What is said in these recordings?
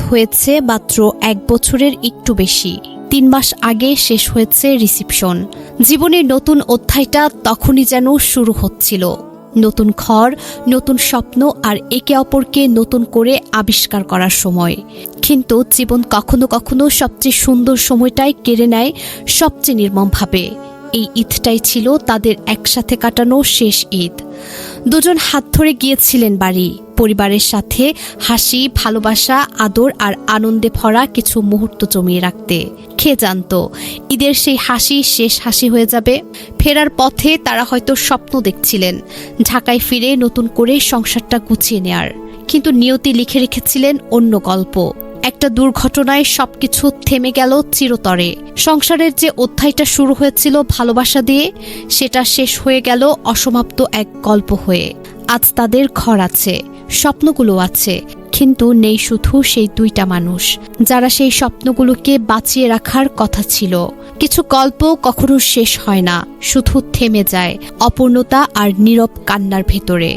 হয়েছে মাত্র 1 বছরের একটু বেশি। 3 মাস আগে শেষ হয়েছে রিসেপশন। জীবনের নতুন অধ্যায়টা তখনই যেন শুরু হচ্ছিল। নতুন ঘর, নতুন স্বপ্ন আর একে অপরকে নতুন করে আবিষ্কার করার সময়। কিন্তু জীবন কখনো কখনো সবচেয়ে সুন্দর সময়টাই কেড়ে নেয় সবচেয়ে নির্মমভাবে। এই ঈদটাই ছিল তাদের একসাথে কাটানো শেষ ঈদ। দুজন হাত ধরে গিয়েছিলেন বাড়ি, পরিবারের সাথে হাসি, ভালোবাসা, আদর আর আনন্দে ভরা কিছু মুহূর্ত জমিয়ে রাখতে। কে জানতো ঈদের সেই হাসি শেষ হাসি হয়ে যাবে। ফেরার পথে তারা হয়তো স্বপ্ন দেখছিলেন ঢাকায় ফিরে নতুন করে সংসারটা গুছিয়ে নেয়ার, কিন্তু নিয়তি লিখে রেখেছিলেন অন্য গল্প। একটা দুর্ঘটনায় সবকিছু থেমে গেল চিরতরে। সংসারের যে অধ্যায়টা শুরু হয়েছিল ভালোবাসা দিয়ে, সেটা শেষ হয়ে গেল অসমাপ্ত এক গল্প হয়ে। আজ তাদের ঘর আছে, স্বপ্নগুলো আছে, কিন্তু নেই শুধু সেই দুইটা মানুষ যারা সেই স্বপ্নগুলোকে বাঁচিয়ে রাখার কথা ছিল। কিছু গল্প কখনো শেষ হয় না, শুধু থেমে যায় অপূর্ণতা আর নীরব কান্নার ভেতরে।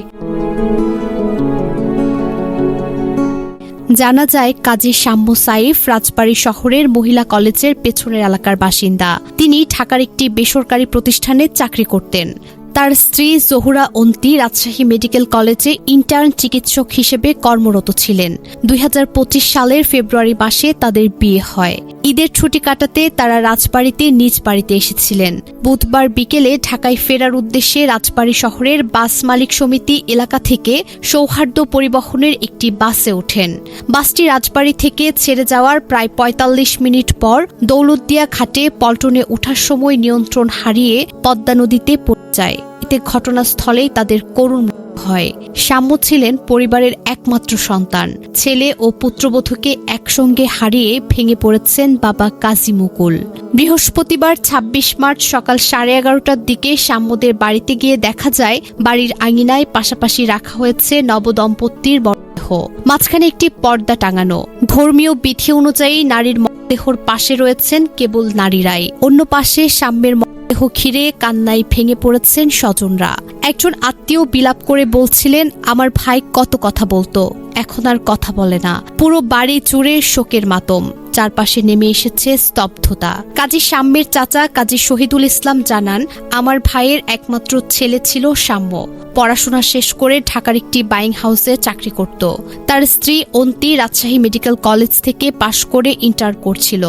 জানা যায় কাজী শাম্মু সাইফ রাজবাড়ী শহরের মহিলা কলেজের পেছনের এলাকার বাসিন্দা। তিনি ঢাকার একটি বেসরকারি প্রতিষ্ঠানে চাকরি করতেন। তার স্ত্রী জহুরা অন্তি রাজশাহী মেডিকেল কলেজে ইন্টার্ন চিকিৎসক হিসেবে কর্মরত ছিলেন। 2025 সালের ফেব্রুয়ারি মাসে তাদের বিয়ে হয়। ঈদের ছুটি কাটাতে তারা রাজবাড়ীতে নিজ বাড়িতে এসেছিলেন। বুধবার বিকেলে ঢাকায় ফেরার উদ্দেশ্যে রাজবাড়ী শহরের বাস মালিক সমিতি এলাকা থেকে সৌহার্দ্য পরিবহনের একটি বাসে ওঠেন। বাসটি রাজবাড়ী থেকে ছেড়ে যাওয়ার প্রায় 45 মিনিট পর দৌলতদিয়া ঘাটে পল্টনে ওঠার সময় নিয়ন্ত্রণ হারিয়ে পদ্মা নদীতে পড়ে যায়। এতে ঘটনাস্থলেই তাদের করুণ হয়। শাম্মু ছিলেন পরিবারের একমাত্র সন্তান। ছেলে ও পুত্রবধূকে একসঙ্গে হারিয়ে ভেঙে পড়েছেন বাবা কাজী মুকুল। বৃহস্পতিবার 26 মার্চ সকাল 11:30টার দিকে শাম্মুদের বাড়িতে গিয়ে দেখা যায় বাড়ির আঙিনায় পাশাপাশি রাখা হয়েছে নবদম্পতির মরদেহ। মাঝখানে একটি পর্দা টাঙানো। ধর্মীয় বিধি অনুযায়ী নারীর মরদেহর পাশে রয়েছেন কেবল নারীরাই। অন্য পাশে শাম্মের দেহ ঘিরে কান্নায় ভেঙে পড়েছেন স্বজনরা। একজন আত্মীয় বিলাপ করে বলছিলেন, আমার ভাই কত কথা বলতো, এখন আর কথা বলে না। পুরো বাড়ি জুড়ে শোকের মাতম, চারপাশে নেমে এসেছে স্তব্ধতা। কাজী শাম্মের চাচা কাজী শহীদুল ইসলাম জানান, আমার ভাইয়ের একমাত্র ছেলে ছিল শাম্য। পড়াশোনা শেষ করে ঢাকার একটি বাইং হাউসে চাকরি করত। তার স্ত্রী অন্তি রাজশাহী মেডিকেল কলেজ থেকে পাশ করে ইন্টার করছিল।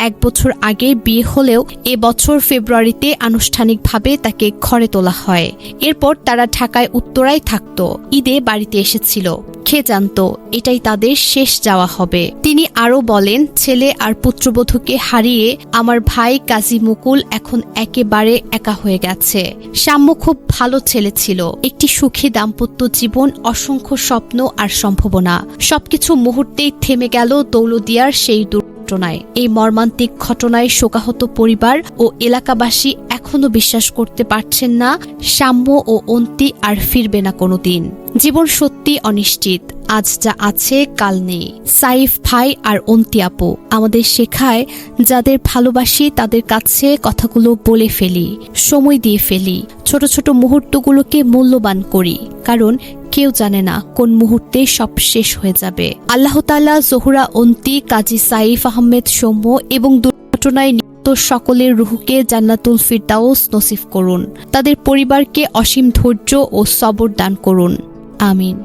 1 বছর আগে বিয়ে হলেও এবছর ফেব্রুয়ারিতে আনুষ্ঠানিকভাবে তাকে ঘরে তোলা হয়। এরপর তারা ঢাকায় উত্তরায় থাকত। ঈদে বাড়িতে এসেছিল। কে জানত এটাই তাদের শেষ যাওয়া হবে। তিনি আরও বলেন, ছেলে আর পুত্রবধূকে হারিয়ে আমার ভাই কাজী মুকুল এখন একেবারে একা হয়ে গেছে। শাম্মু খুব ভালো ছেলে ছিল। একটি সুখী দাম্পত্য জীবন, অসংখ্য স্বপ্ন আর সম্ভাবনা, সবকিছু মুহূর্তেই থেমে গেল দৌলতদিয়ার সেই দুর্ঘটনায়। এই মর্মান্তিক ঘটনায় শোকাহত পরিবার ও এলাকাবাসী এখনো বিশ্বাস করতে পারছেন না শাম্মু ও অন্তি আর ফিরবে না কোনোদিন। জীবন সত্যি অনিশ্চিত, আজ যা আছে কাল নেই। সাইফ ভাই আর অন্তি আপু আমাদের শেখায়, যাদের ভালোবাসি তাদের কাছে কথাগুলো বলে ফেলি, সময় দিয়ে ফেলি, ছোট ছোট মুহূর্তগুলোকে মূল্যবান করি, কারণ কেউ জানে না কোন মুহূর্তে সব শেষ হয়ে যাবে। আল্লাহ তাআলা জহুরা অন্তি, কাজী সাইফ আহমেদ সৌম্য এবং দুর্ঘটনায় সকলের রুহকে জান্নাতুল ফিরদাউস নসিব করুন। তাদের পরিবারকে অসীম ধৈর্য ও সবর দান করুন। আমিন।